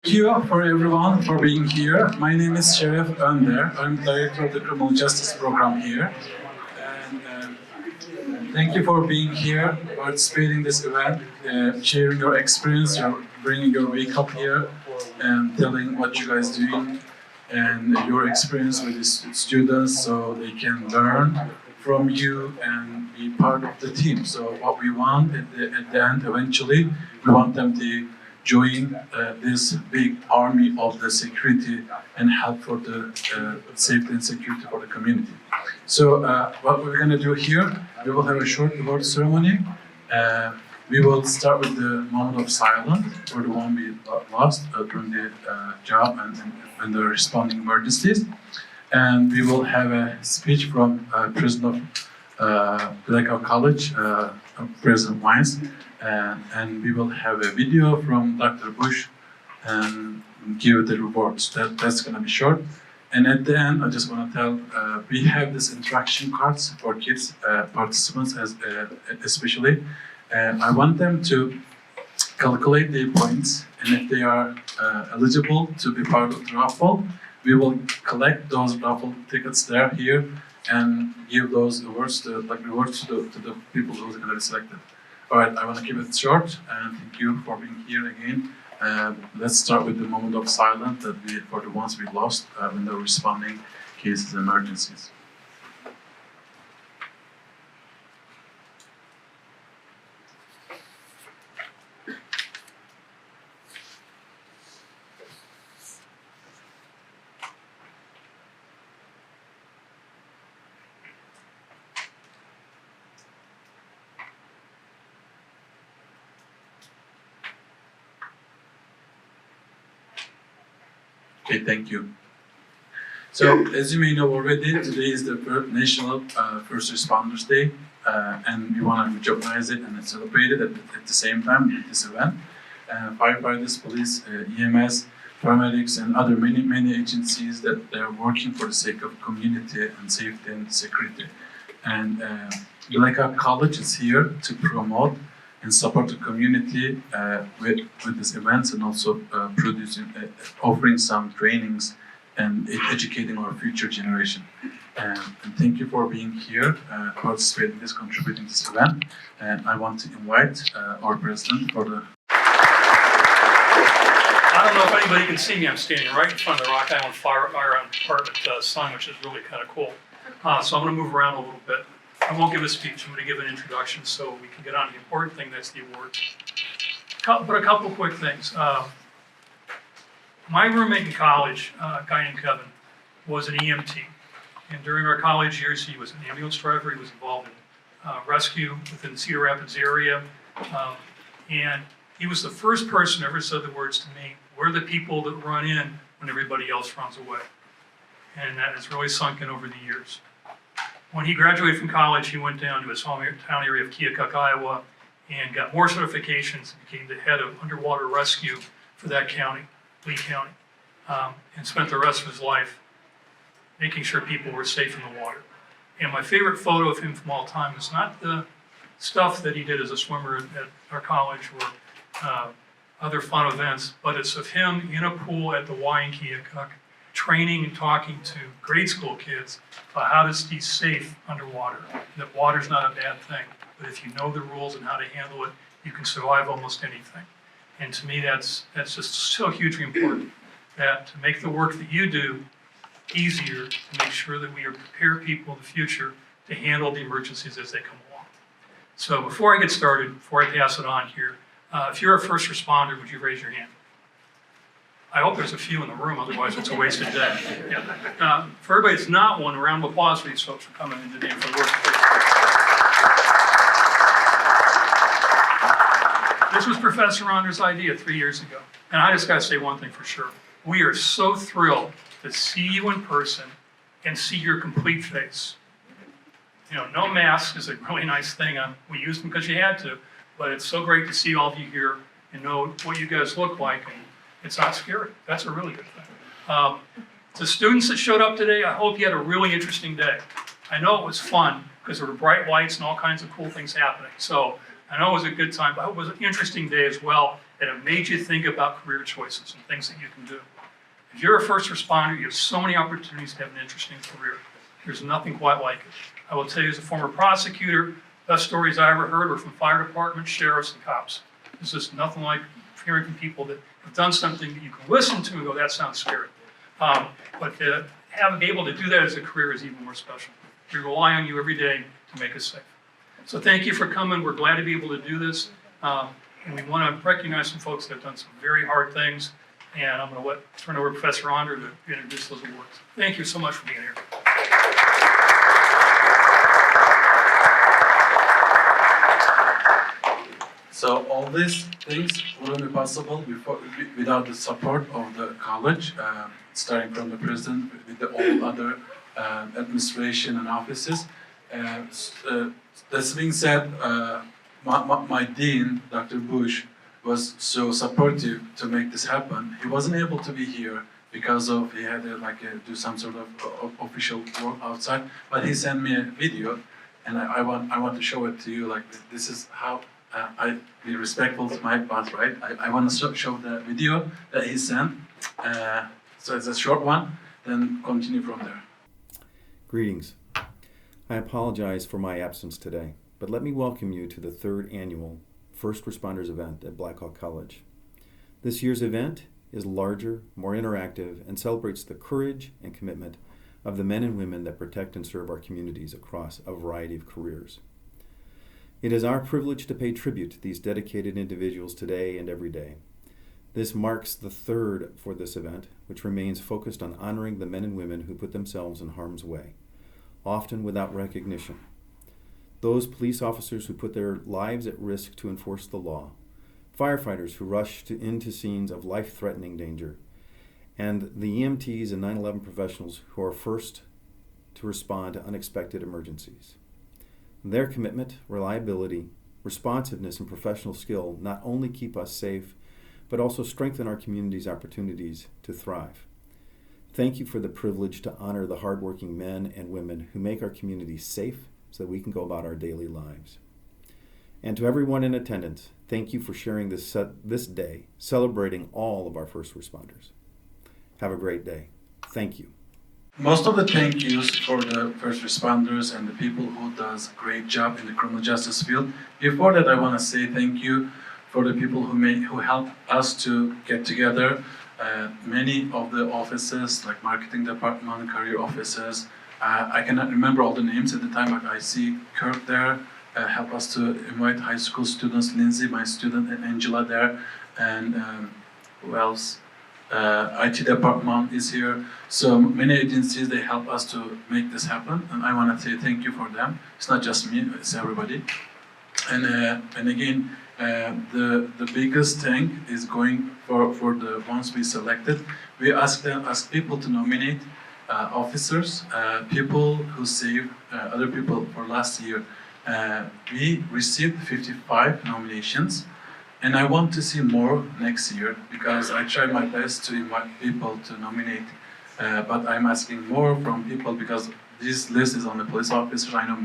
Thank you for everyone for being here. My name is Şeref Önder. I'm director of the Criminal Justice Program here. And thank you for being here, participating in this event, sharing your experience, bringing your week up here, and telling what you guys doing and your experience with the students, so they can learn from you and be part of the team. So what we want at the end, eventually, we want them to join this big army of the security and help for the safety and security for the community. So what we're going to do here, we will have a short award ceremony. We will start with the moment of silence for the one we lost during the job and when they're responding emergencies. And we will have a speech from President of Blackout College, President Wines. And we will have a video from Dr. Bush and give the rewards. That's going to be short. And at the end, I just want to tell, we have this interaction cards for kids, participants especially. And I want them to calculate their points, and if they are eligible to be part of the raffle, we will collect those raffle tickets there here and give those awards to the people who are going to be selected. All right, I want to keep it short, and thank you for being here again. Let's start with the moment of silence for the ones we lost when they're responding cases and emergencies. Okay, thank you. So, as you may know already, today is the National First Responders Day, and we want to recognize it and celebrate it at the same time with this event. Firefighters, police, EMS, paramedics, and other many agencies that they're working for the sake of community and safety and security. And Blackout College is here to promote and support the community with these events, and also offering some trainings and educating our future generation. And thank you for being here, participating in this, contributing to this event. And I want to invite our president for the... I don't know if anybody can see me. I'm standing right in front of the Rock Island Fire Department sign, which is really kind of cool. So I'm going to move around a little bit. I won't give a speech. I'm going to give an introduction so we can get on to the important thing, that's the award. But a couple quick things. My roommate in college, a guy named Kevin, was an EMT. And during our college years, he was an ambulance driver. He was involved in rescue within the Cedar Rapids area. And he was the first person who ever said the words to me, "We're the people that run in when everybody else runs away." And that has really sunk in over the years. When he graduated from college, he went down to his hometown area of Keokuk, Iowa, and got more certifications and became the head of underwater rescue for that county, Lee County, and spent the rest of his life making sure people were safe in the water. And my favorite photo of him from all time is not the stuff that he did as a swimmer at our college or other fun events, but it's of him in a pool at the Y in Keokuk, training and talking to grade school kids about how to stay safe underwater. That water's not a bad thing, but if you know the rules and how to handle it, you can survive almost anything. And to me, that's just so hugely important, that to make the work that you do easier, to make sure that we prepare people in the future to handle the emergencies as they come along. So before I get started, before I pass it on here, if you're a first responder, would you raise your hand? I hope there's a few in the room, otherwise it's a wasted day. Yeah. For everybody that's not one, a round of applause for these folks for coming in today and for the work. This was Professor Ronder's idea 3 years ago. And I just got to say one thing for sure. We are so thrilled to see you in person and see your complete face. You know, no mask is a really nice thing. We used them because you had to, but it's so great to see all of you here and know what you guys look like. And it's not scary. That's a really good thing. The students that showed up today, I hope you had a really interesting day. I know it was fun because there were bright lights and all kinds of cool things happening. So I know it was a good time, but it was an interesting day as well, and it made you think about career choices and things that you can do. If you're a first responder, you have so many opportunities to have an interesting career. There's nothing quite like it. I will tell you as a former prosecutor, best stories I ever heard were from fire departments, sheriffs, and cops. There's just nothing like hearing from people that have done something that you can listen to and go, that sounds scary. But to be able to do that as a career is even more special. We rely on you every day to make us safe. So thank you for coming. We're glad to be able to do this. And we want to recognize some folks that have done some very hard things. And I'm going to turn over to Professor Onder to introduce those awards. Thank you so much for being here. So all these things wouldn't be possible without the support of the college, starting from the president, with all other administration and offices. That's being said, my dean, Dr. Bush, was so supportive to make this happen. He wasn't able to be here because he had to do some sort of official work outside. But he sent me a video, and I want to show it to you. Like, this is how I be respectful to my boss, right? I want to show the video that he sent. So it's a short one. Then continue from there. Greetings. I apologize for my absence today, but let me welcome you to the third annual First Responders event at Black Hawk College. This year's event is larger, more interactive, and celebrates the courage and commitment of the men and women that protect and serve our communities across a variety of careers. It is our privilege to pay tribute to these dedicated individuals today and every day. This marks the third for this event, which remains focused on honoring the men and women who put themselves in harm's way, often without recognition. Those police officers who put their lives at risk to enforce the law, firefighters who rush into scenes of life-threatening danger, and the EMTs and 9/11 professionals who are first to respond to unexpected emergencies. Their commitment, reliability, responsiveness, and professional skill not only keep us safe, but also strengthen our community's opportunities to thrive. Thank you for the privilege to honor the hardworking men and women who make our community safe so that we can go about our daily lives. And to everyone in attendance, thank you for sharing this day, celebrating all of our first responders. Have a great day. Thank you. Most of the thank yous for the first responders and the people who does a great job in the criminal justice field. Before that, I want to say thank you for the people who helped us to get together. Many of the offices, like marketing department, career offices, I cannot remember all the names at the time, but I see Kirk there, help us to invite high school students, Lindsay, my student, and Angela there, and who else? IT department is here. So many agencies, they help us to make this happen, and I want to say thank you for them. It's not just me, it's everybody. And again, the biggest thing is going for the ones we selected. We ask people to nominate officers, people who saved other people for last year. We received 55 nominations. And I want to see more next year because I try my best to invite people to nominate, but I'm asking more from people because this list is on the police officers. I know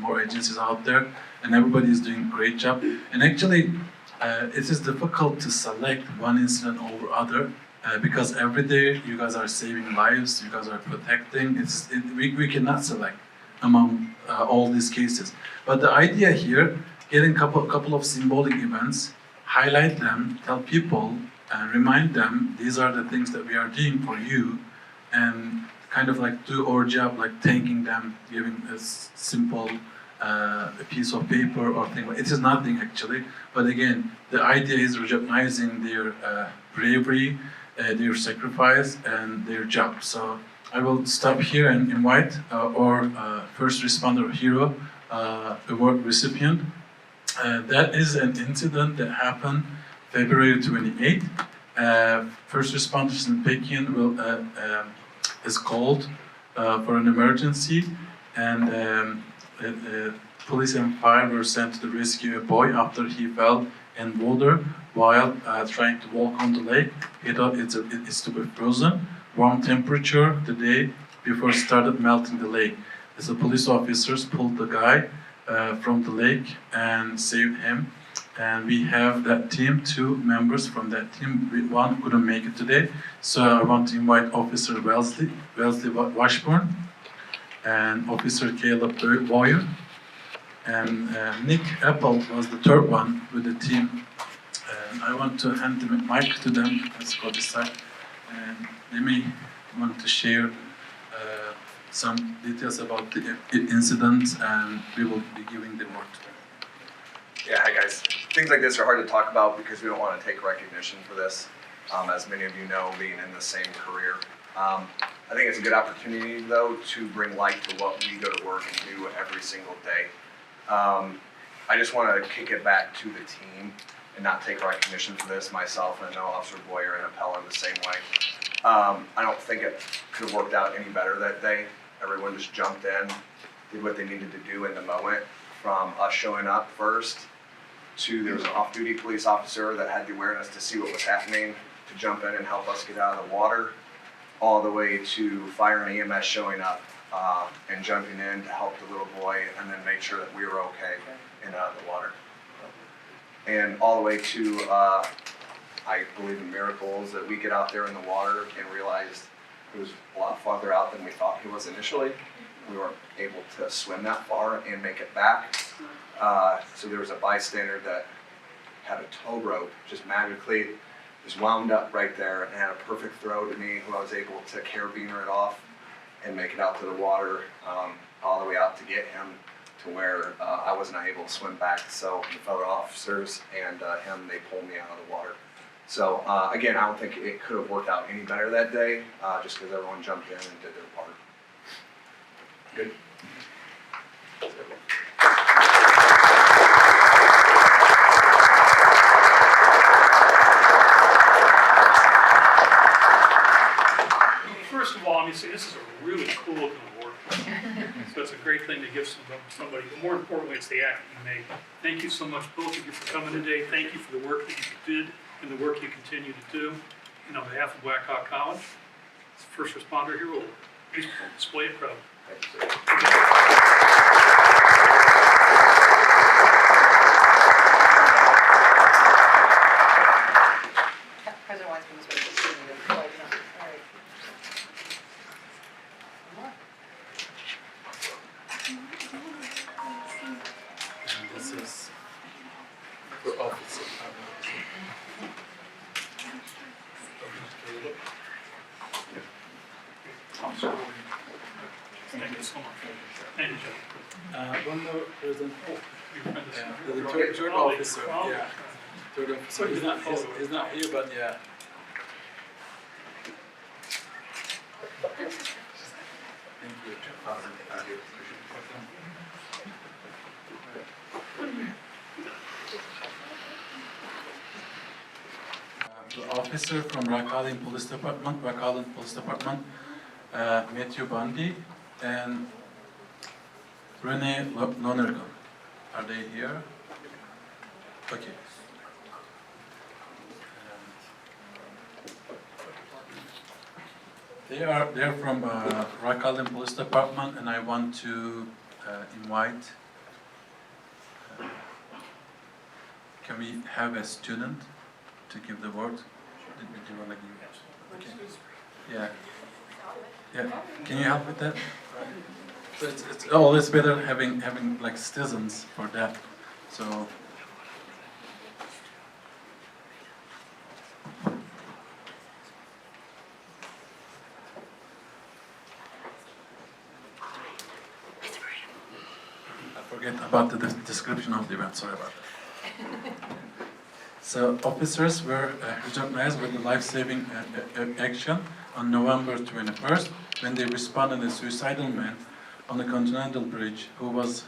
more agencies out there, and everybody is doing a great job. And actually, it is difficult to select one incident over other because every day you guys are saving lives, you guys are protecting. We cannot select among all these cases. But the idea here, getting couple of symbolic events, highlight them, tell people, and remind them these are the things that we are doing for you, and kind of like do our job, like thanking them, giving a simple a piece of paper or thing. It is nothing actually, but again, the idea is recognizing their bravery, their sacrifice, and their job. So I will stop here and invite our first responder hero award recipient. That is an incident that happened February 28th. First responders in Pekin is called for an emergency, and police and fire were sent to rescue a boy after he fell in water while trying to walk on the lake. He thought it's to be frozen. Warm temperature the day before started melting the lake. As the police officers pulled the guy from the lake and saved him. And we have that team, 2 members from that team. One couldn't make it today, so I want to invite Officer Wellesley Washburn, and Officer Caleb Boyer, and Nick Apple was the 3rd one with the team. And I want to hand the mic to them. Let's go this side, and they may want to share some details about the incident, and we will be giving the word to them. Yeah, hi guys. Things like this are hard to talk about because we don't want to take recognition for this. As many of you know, being in the same career. I think it's a good opportunity though to bring light to what we go to work and do every single day. I just want to kick it back to the team and not take recognition for this myself, and I know Officer Boyer and Appel are the same way. I don't think it could have worked out any better that day. Everyone just jumped in, did what they needed to do in the moment, from us showing up first to there was an off-duty police officer that had the awareness to see what was happening, to jump in and help us get out of the water, all the way to fire and EMS showing up and jumping in to help the little boy and then make sure that we were okay and out of the water. And all the way to, I believe in miracles, that we get out there in the water and realized it was a lot farther out than we thought he was initially. We weren't able to swim that far and make it back. So there was a bystander that had a tow rope just magically just wound up right there and had a perfect throw to me, who I was able to carabiner it off and make it out to the water, all the way out to get him to where I wasn't able to swim back. So the fellow officers and him, they pulled me out of the water. So again, I don't think it could have worked out any better that day, just because everyone jumped in and did their part. Good. First of all, let me say, this is a really cool looking award. So it's a great thing to give somebody, but more importantly, it's the act that you made. Thank you so much, both of you, for coming today. Thank you for the work that you did and the work you continue to do. And on behalf of Black Hawk College, it's the First Responder Hero Award. Please display it proudly. President Weissman was supposed to see you. All right. And this is for officer. Thank you so much. Thank you, Joe. One more President. Your friend is- The third Oh, officer, oh. yeah. Third officer. He's not here, but yeah. Thank you. The officer from Rock Island Police Department, Matthew Bundy, and Renee Lonergan. Are they here? Okay. They're from Rock Island Police Department, and I want to invite. Can we have a student to give the word? Do you want to give? Okay. Yeah. Yeah. Can you help with that? So it's always better having like citizens for that. So. I forget about the description of the event. Sorry about that. So officers were recognized with the life-saving action on November 21st when they responded to a suicidal man on the Continental Bridge who was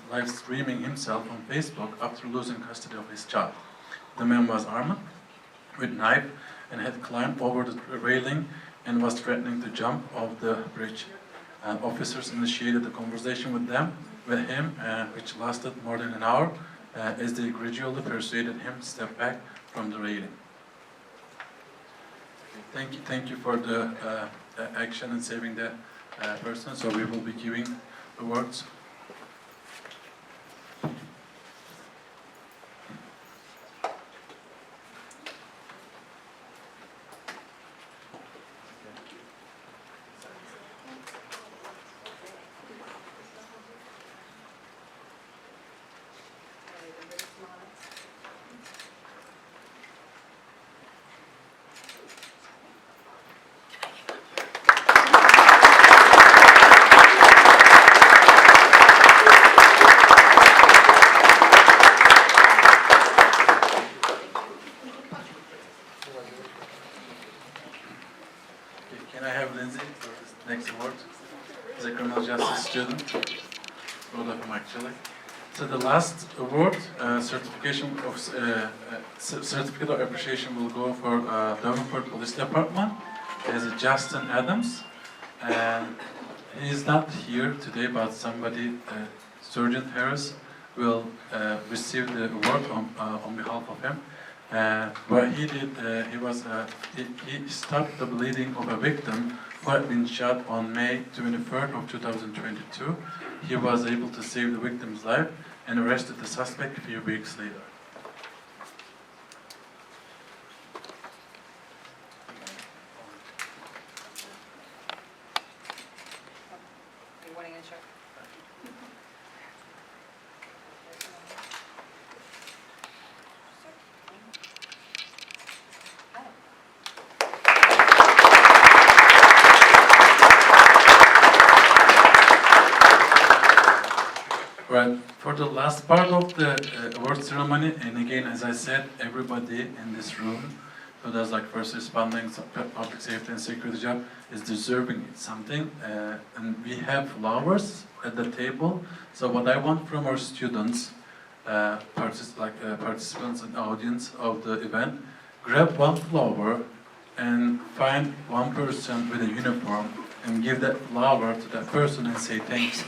live streaming himself on Facebook after losing custody of his child. The man was armed with a knife and had climbed over the railing and was threatening to jump off the bridge. Officers initiated a conversation with him, which lasted more than an hour, as they gradually persuaded him to step back from the railing. Thank you for the action and saving the person. So we will be giving the words. student, both of them actually. So the last award, certification of certificate of appreciation, will go for Davenport Police Department. Is Justin Adams, and he's not here today, but somebody, Sergeant Harris, will receive the award on behalf of him. What he did, he stopped the bleeding of a victim who had been shot on May 23rd of 2022. He was able to save the victim's life and arrested the suspect a few weeks later. Are you wanting to check? Right, for the last part of the award ceremony, and again, as I said, everybody in this room who does like first responding, public safety and security job is deserving something, and we have flowers at the table. So what I want from our students, participants and audience of the event, grab one flower and find one person with a uniform and give that flower to that person and say thanks.